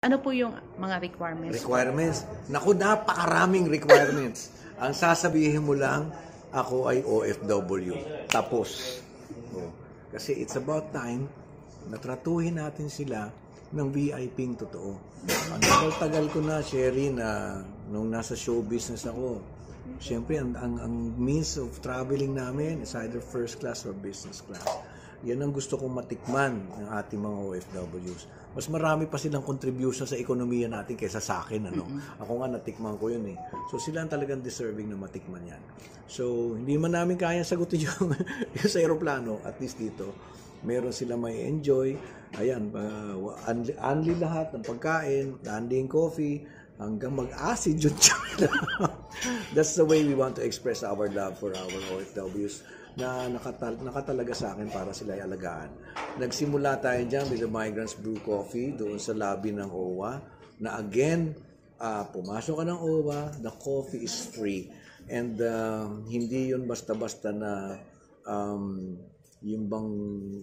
Ano po yung mga requirements? Requirements? Naku, napakaraming requirements. Ang sasabihin mo lang, ako ay OFW. Tapos. Oh. Kasi it's about time na tratuhin natin sila ng VIP-ing totoo. Ang tagal ko na, Sherry, na nung nasa show business ako, siyempre, ang means of traveling namin is either first class or business class. Yan ang gusto kong matikman ng ating mga OFWs. Mas marami pa silang contribution sa ekonomiya natin kaysa sa akin. Ano? Ako nga natikman ko yun eh. So sila ang talagang deserving na matikman yan. So hindi man namin kaya sagutin yung sa aeroplano, at least dito, meron sila may enjoy. Ayan, unli lahat ng pagkain, unli yung coffee, hanggang mag-acid yun. That's the way we want to express our love for our OFWs na nakatalaga sa akin para sila ay alagaan. Nagsimula tayo dyan with the Migrants Brew Coffee doon sa lobby ng OWA na again, pumasok ka ng OWA, the coffee is free. And hindi yun basta-basta na yung bang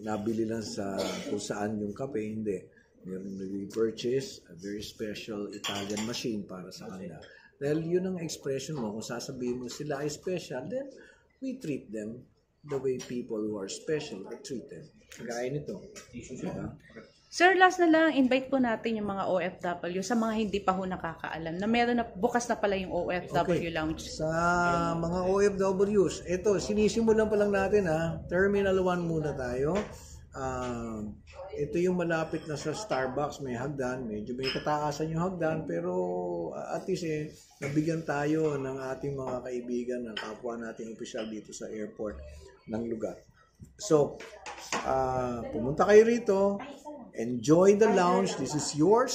nabili lang sa kung saan yung kape, hindi. We purchase a very special Italian machine para sa kanila. Dahil yun ang expression mo, kung sasabihin mo sila ay special, then we treat them the way people who are special are treated. Kagaya nito. Diba? Sir, last na lang, invite po natin yung mga OFW sa mga hindi pa ho nakakaalam na meron na, bukas na pala yung OFW lounge. Sa mga OFWs, ito, sinisimulan pa lang natin Terminal 1 muna tayo. Ito yung malapit na sa Starbucks, may hagdan, medyo may kataasan yung hagdan, pero at least nabigyan tayo ng ating mga kaibigan, ng kapwa nating opisyal dito sa airport ng lugar. So, pumunta kayo rito, enjoy the lounge, this is yours.